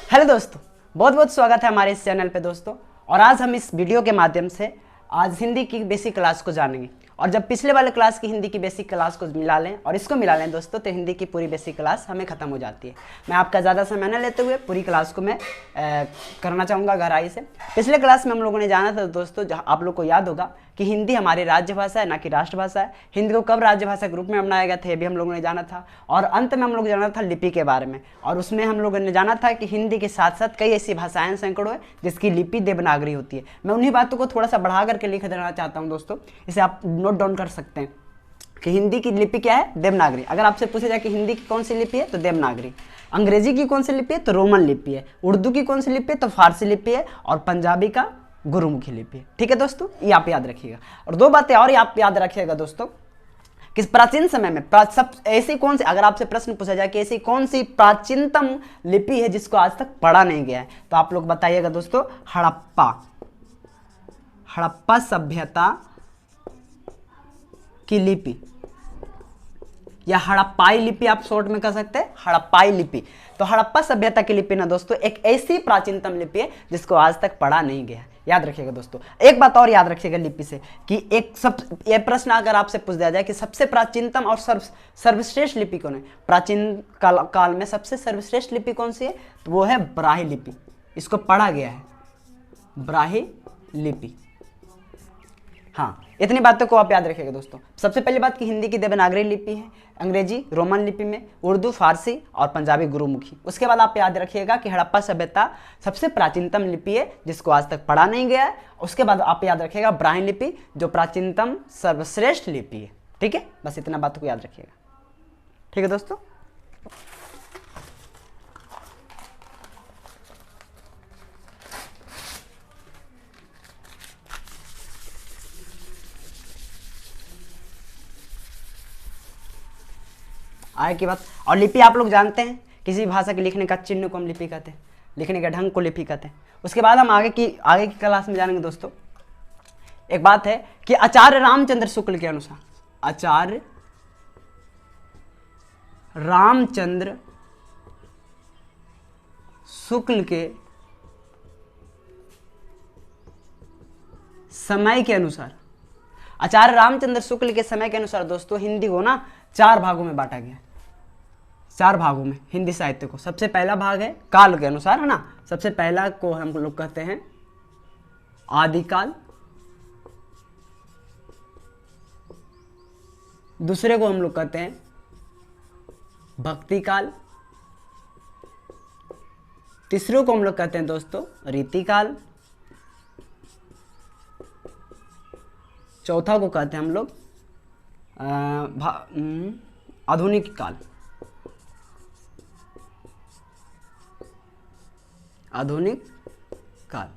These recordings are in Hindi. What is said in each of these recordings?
हेलो दोस्तों, बहुत बहुत स्वागत है हमारे इस चैनल पे दोस्तों। और आज हम इस वीडियो के माध्यम से आज हिंदी की बेसिक क्लास को जानेंगे। और जब पिछले वाले क्लास की हिंदी की बेसिक क्लास को मिला लें और इसको मिला लें दोस्तों, तो हिंदी की पूरी बेसिक क्लास हमें ख़त्म हो जाती है। मैं आपका ज़्यादा समय न लेते हुए पूरी क्लास को मैं करना चाहूँगा गहराई से। पिछले क्लास में हम लोगों ने जाना था दोस्तों, जहाँ आप लोग को याद होगा कि हिंदी हमारी राज्य भाषा है, ना कि राष्ट्रभाषा है। हिंदी को कब राज्य भाषा के रूप में अपनाया गया था, ये भी हम लोगों ने जाना था। और अंत में हम लोग जाना था लिपि के बारे में, और उसमें हम लोगों ने जाना था कि हिंदी के साथ साथ कई ऐसी भाषाएं सैकड़ों है जिसकी लिपि देवनागरी होती है। मैं उन्हीं बातों को थोड़ा सा बढ़ा करके लिख देना चाहता हूँ दोस्तों, इसे आप नोट डाउन कर सकते हैं कि हिंदी की लिपि क्या है, देवनागरी। अगर आपसे पूछा जाए कि हिंदी की कौन सी लिपि है, तो देवनागरी। अंग्रेजी की कौन सी लिपि है, तो रोमन लिपि है। उर्दू की कौन सी लिपि है, तो फारसी लिपि है। और पंजाबी का गुरुमुखी लिपि है। ठीक है दोस्तों, ये आप याद रखिएगा। और दो बातें और आप याद रखिएगा दोस्तों, कि प्राचीन समय में सब ऐसी कौन सी, अगर आपसे प्रश्न पूछा जाए कि ऐसी कौन सी प्राचीनतम लिपि है जिसको आज तक पढ़ा नहीं गया है, तो आप लोग बताइएगा दोस्तों, हड़प्पा सभ्यता की लिपि, या हड़प्पाई लिपि आप शॉर्ट में कह सकते हैं, हड़प्पाई लिपि। तो हड़प्पा सभ्यता की लिपि ना दोस्तों एक ऐसी प्राचीनतम लिपि है जिसको आज तक पढ़ा नहीं गया है। याद रखिएगा दोस्तों। एक बात और याद रखिएगा लिपि से, कि ये प्रश्न अगर आपसे पूछ दिया जाए कि सबसे प्राचीनतम और सर्वश्रेष्ठ लिपि कौन है, प्राचीन काल में सबसे सर्वश्रेष्ठ लिपि कौन सी है, तो वो है ब्राह्मी लिपि। इसको पढ़ा गया है, ब्राह्मी लिपि। हाँ, इतनी बातों को आप याद रखिएगा दोस्तों। सबसे पहली बात कि हिंदी की देवनागरी लिपि है, अंग्रेजी रोमन लिपि में, उर्दू फारसी और पंजाबी गुरुमुखी। उसके बाद आप याद रखिएगा कि हड़प्पा सभ्यता सबसे प्राचीनतम लिपि है जिसको आज तक पढ़ा नहीं गया है। उसके बाद आप याद रखिएगा ब्राह्मी लिपि, जो प्राचीनतम सर्वश्रेष्ठ लिपि है। ठीक है, बस इतना बातों को याद रखिएगा। ठीक है दोस्तों। आगे की बात, और लिपि आप लोग जानते हैं, किसी भाषा के लिखने का चिन्ह को हम लिपि कहते हैं, लिखने के ढंग को लिपि कहते हैं। उसके बाद हम आगे की क्लास में जानेंगे दोस्तों। एक बात है कि आचार्य रामचंद्र शुक्ल के अनुसार, आचार्य रामचंद्र शुक्ल के समय के अनुसार, आचार्य रामचंद्र शुक्ल के समय के अनुसार दोस्तों हिंदी को ना 4 भागों में बांटा गया। 4 भागों में हिंदी साहित्य को। सबसे पहला भाग है काल के अनुसार, है ना। सबसे पहला को हम लोग कहते हैं आदिकाल, दूसरे को हम लोग कहते हैं भक्ति काल, तीसरे को हम लोग कहते हैं दोस्तों रीतिकाल, चौथा को कहते हैं हम लोग आधुनिक काल, आधुनिक काल।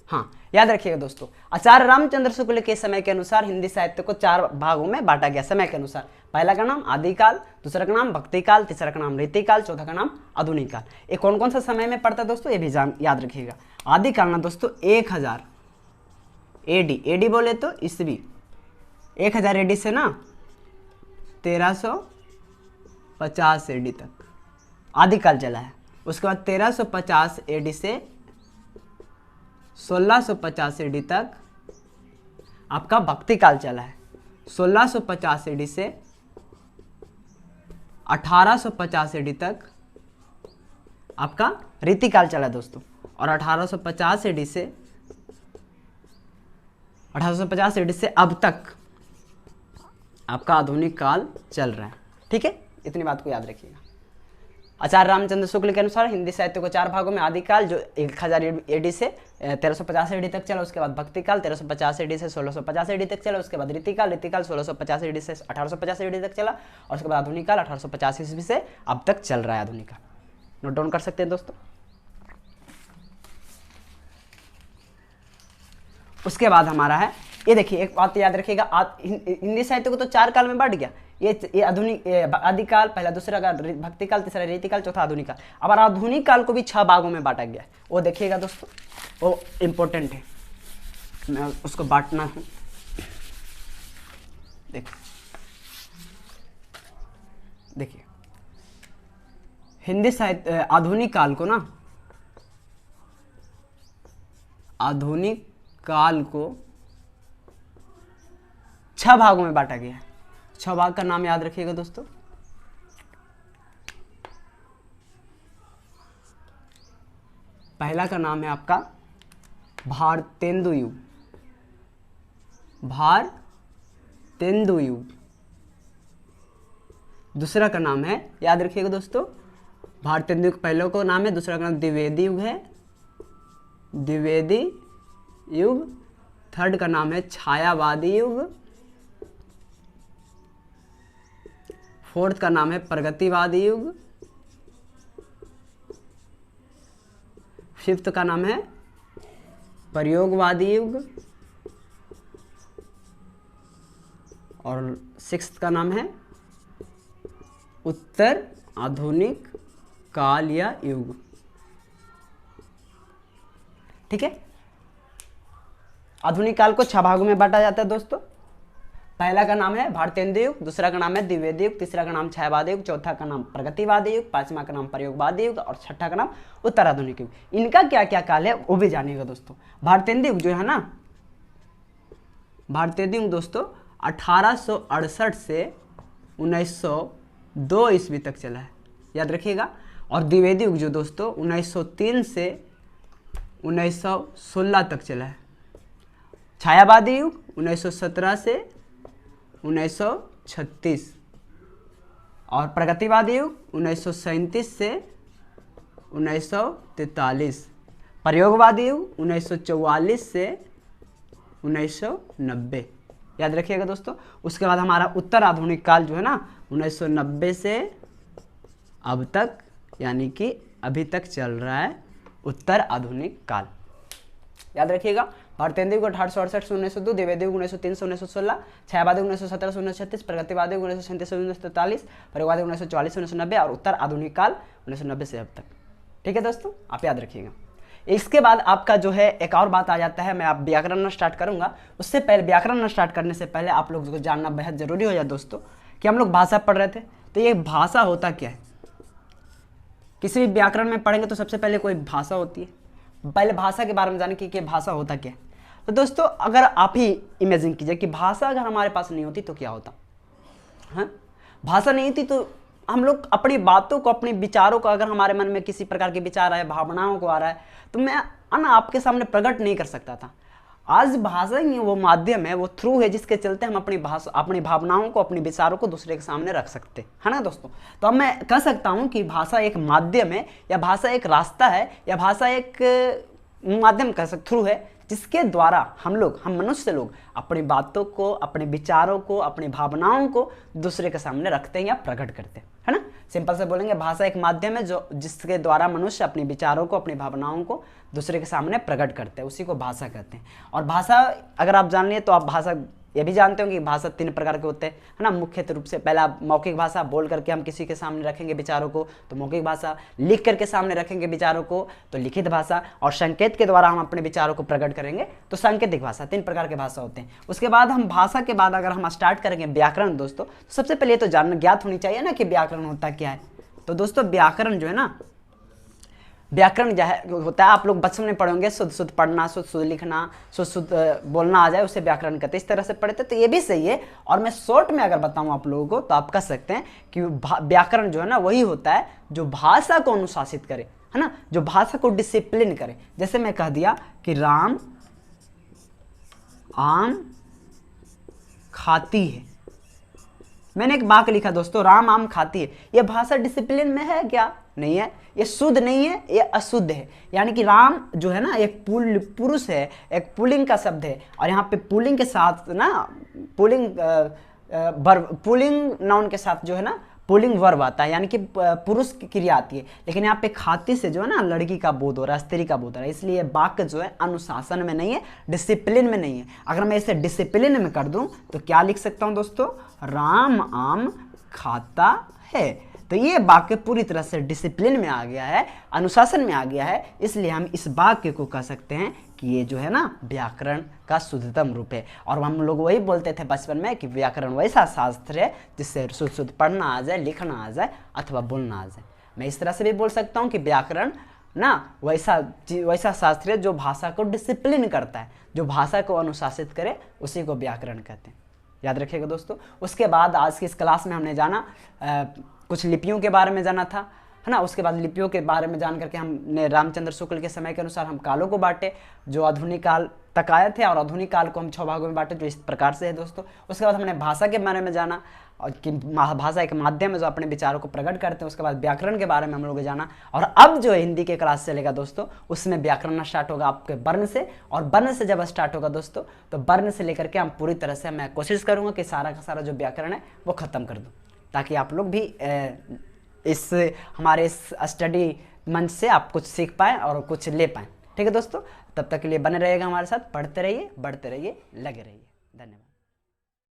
हाँ, याद रखिएगा दोस्तों, आचार्य रामचंद्र शुक्ल के समय के अनुसार हिंदी साहित्य को 4 भागों में बांटा गया समय के अनुसार। पहला का नाम आदिकाल, दूसरा का नाम भक्तिकाल, तीसरा का नाम रीतिकाल, चौथा का नाम आधुनिक काल। ये कौन कौन सा समय में पड़ता है दोस्तों, ये भी याद रखिएगा। आदिकाल ना दोस्तों 1000 एडी, एडी बोले तो ईस्वी, 1000 एडी से ना 1350 एडी तक आदिकाल चला है। उसके बाद 1350 एडी से 1650 एडी तक आपका भक्ति काल चला है। 1650 एडी से 1850 एडी तक आपका रीतिकाल चला दोस्तों। और 1850 एडी से अब तक आपका आधुनिक काल चल रहा है। ठीक है, इतनी बात को याद रखिएगा। आचार्य रामचंद्र शुक्ल के अनुसार हिंदी साहित्य को 4 भागों में आदिकाल जो 1000 एडी से 1350 एडी तक चला, उसके बाद भक्तिकाल 1350 एडी से 1650 एडी तक चला, उसके बाद रीतिकाल 1650 एडी से 1850 एडी तक चला, और उसके बाद आधुनिक काल 1850 ईस्वी से अब तक चल रहा है आधुनिक काल। नोट डाउन कर सकते हैं दोस्तों। उसके बाद हमारा है, ये देखिए एक बात याद रखिएगा, हिंदी साहित्य को तो 4 काल में बांट गया। ये आधुनिक आदिकाल, पहला, दूसरा काल भक्तिकाल, तीसरा रीतिकाल, चौथा आधुनिक काल। अब आधुनिक काल को भी 6 भागों में बांटा गया है, वो देखिएगा दोस्तों, वो इम्पोर्टेंट है, मैं उसको बांटना हूँ। देखिए हिंदी साहित्य आधुनिक काल को ना आधुनिक काल को 6 भागों में बांटा गया है। 6 भाग का नाम याद रखिएगा दोस्तों। पहला का नाम है आपका भारतेंदु युग, भारतेंदु युग। दूसरा का नाम है, याद रखिएगा दोस्तों, भारतेंदु युग पहले का नाम है, दूसरा का नाम द्विवेदी युग है, द्विवेदी युग। थर्ड का नाम है छायावादी युग। फोर्थ का नाम है प्रगतिवादी युग। फिफ्थ का नाम है प्रयोगवादी युग। और सिक्स्थ का नाम है उत्तर आधुनिक काल या युग। ठीक है, आधुनिक काल को 6 भागों में बांटा जाता है दोस्तों। पहला का नाम है भारतेंदु युग, दूसरा का नाम है द्विवेदी युग, तीसरा का नाम छायावादी युग, चौथा का नाम प्रगतिवादी युग, पांचवा का नाम प्रयोगवादी युग और छठा का नाम उत्तराधुनिक युग। इनका क्या क्या काल है वो भी जानिएगा दोस्तों। भारतेंदु युग जो है ना, भारतेंदु युग दोस्तों 1868 से 1902 ईस्वी तक चला है, याद रखिएगा। और द्विवेदी युग जो दोस्तों 1903 से 1916 तक चला है। छायावादी युग 1917 से 1936 और प्रगतिवादी युग 1937 से 1943, प्रयोगवादी युग 1944 से 1990, याद रखिएगा दोस्तों। उसके बाद हमारा उत्तर आधुनिक काल जो है ना 1990 से अब तक, यानी कि अभी तक चल रहा है उत्तर आधुनिक काल, याद रखिएगा। भारतेंदु युग 1868 से 1902, द्विवेदी युग 1903 से 1916, छायावादी युग 1917 से 1936, प्रगतिवादी युग 1937 से 1943, प्रयोगवादी युग 1944 से 1990 और उत्तर आधुनिक काल 1990 से अब तक। ठीक है दोस्तों, आप याद रखिएगा। इसके बाद आपका जो है एक और बात आ जाता है, मैं आप व्याकरण स्टार्ट करूंगा। उससे पहले व्याकरण स्टार्ट करने से पहले आप लोगों को जानना बेहद जरूरी हो जाए दोस्तों कि हम लोग भाषा पढ़ रहे थे, तो ये भाषा होता क्या है। किसी भी व्याकरण में पढ़ेंगे तो सबसे पहले कोई भाषा होती है, पहले भाषा के बारे में जाने कि भाषा होता क्या है। तो दोस्तों अगर आप ही इमेजिन कीजिए कि भाषा अगर हमारे पास नहीं होती तो क्या होता। हाँ, भाषा नहीं थी तो हम लोग अपनी बातों को, अपने विचारों को, अगर हमारे मन में किसी प्रकार के विचार आए, भावनाओं को आ रहा है, तो मैं आपके सामने प्रकट नहीं कर सकता था। आज भाषा ही वो माध्यम है, वो थ्रू है जिसके चलते हम अपनी भाषा, अपनी भावनाओं को, अपने विचारों को दूसरे के सामने रख सकते हैं ना दोस्तों। तो अब मैं कह सकता हूँ कि भाषा एक माध्यम है, या भाषा एक रास्ता है, या भाषा एक माध्यम कह सकते, थ्रू है, जिसके द्वारा हम मनुष्य लोग अपनी बातों को, अपने विचारों को, अपनी भावनाओं को दूसरे के सामने रखते हैं या प्रकट करते हैं, है ना। सिंपल से बोलेंगे भाषा एक माध्यम है जो जिसके द्वारा मनुष्य अपने विचारों को, अपनी भावनाओं को दूसरे के सामने प्रकट करते हैं, उसी को भाषा कहते हैं। और भाषा अगर आप जान लिए तो आप भाषा ये भी जानते हो कि भाषा 3 प्रकार के होते हैं, है ना। मुख्य रूप से पहला मौखिक भाषा, बोल करके हम किसी के सामने रखेंगे विचारों को तो मौखिक भाषा, लिख करके सामने रखेंगे विचारों को तो लिखित भाषा, और संकेत के द्वारा हम अपने विचारों को प्रकट करेंगे तो सांकेतिक भाषा। 3 प्रकार के भाषा होते हैं। उसके बाद हम भाषा के बाद अगर हम स्टार्ट करेंगे व्याकरण दोस्तों, तो सबसे पहले ये तो जानना ज्ञात होनी चाहिए ना कि व्याकरण होता क्या है। तो दोस्तों व्याकरण जो है ना, व्याकरण होता है, आप लोग बचपन में पढ़ोगे, शुद्ध शुद्ध पढ़ना, शुद्ध शुद्ध लिखना, शुद्ध शुद्ध बोलना आ जाए, उसे व्याकरण कहते हैं। इस तरह से पढ़ते तो ये भी सही है। और मैं शॉर्ट में अगर बताऊं आप लोगों को तो आप कह सकते हैं कि व्याकरण जो है ना वही होता है जो भाषा को अनुशासित करे, है ना, जो भाषा को डिसिप्लिन करे। जैसे मैं कह दिया कि राम आम खाती है, मैंने एक वाक्य लिखा दोस्तों, राम आम खाती है, यह भाषा डिसिप्लिन में है क्या? नहीं है, ये शुद्ध नहीं है, ये अशुद्ध है। यानी कि राम जो है ना एक पुरुष है, एक पुल्लिंग का शब्द है, और यहाँ पे पुल्लिंग के साथ ना पुल्लिंग नाउन के साथ जो है ना पुल्लिंग वर्ब आता है, यानी कि पुरुष की क्रिया आती है। लेकिन यहाँ पे खाती से जो है ना लड़की का बोध हो रहा है, स्त्री का बोध हो रहा है, इसलिए वाक्य जो है अनुशासन में नहीं है, डिसिप्लिन में नहीं है। अगर मैं इसे डिसिप्लिन में कर दूं तो क्या लिख सकता हूं दोस्तों? राम आम खाता है। तो ये वाक्य पूरी तरह से डिसिप्लिन में आ गया है, अनुशासन में आ गया है, इसलिए हम इस वाक्य को कह सकते हैं कि ये जो है ना व्याकरण का शुद्धतम रूप है। और हम लोग वही बोलते थे बचपन में कि व्याकरण वैसा शास्त्र है जिससे शुद्ध शुद्ध पढ़ना आ जाए, लिखना आ जाए अथवा बोलना आ जाए। मैं इस तरह से भी बोल सकता हूँ कि व्याकरण ना, वैसा शास्त्र है जो भाषा को डिसिप्लिन करता है, जो भाषा को अनुशासित करे, उसी को व्याकरण कहते हैं। याद रखिएगा दोस्तों। उसके बाद आज की इस क्लास में हमने जाना कुछ लिपियों के बारे में जाना था, है ना। उसके बाद लिपियों के बारे में जान करके हमने रामचंद्र शुक्ल के समय के अनुसार हम कालों को बांटे जो आधुनिक काल तक आए थे, और आधुनिक काल को हम 6 भागों में बांटे जो इस प्रकार से है दोस्तों। उसके बाद हमने भाषा के बारे में जाना, और कि भाषा एक माध्यम है जो अपने विचारों को प्रकट करते हैं। उसके बाद व्याकरण के बारे में हम लोग जाना, और अब जो हिंदी के क्लास चलेगा दोस्तों उसमें व्याकरण स्टार्ट होगा आपके वर्ण से, और वर्ण से जब स्टार्ट होगा दोस्तों तो वर्ण से लेकर के हम पूरी तरह से मैं कोशिश करूँगा कि सारा का सारा जो व्याकरण है वो ख़त्म कर दूँ, ताकि आप लोग भी इस हमारे इस स्टडी मंच से आप कुछ सीख पाएँ और कुछ ले पाएँ। ठीक है दोस्तों, तब तक के लिए बने रहिएगा हमारे साथ, पढ़ते रहिए, बढ़ते रहिए, लगे रहिए। धन्यवाद।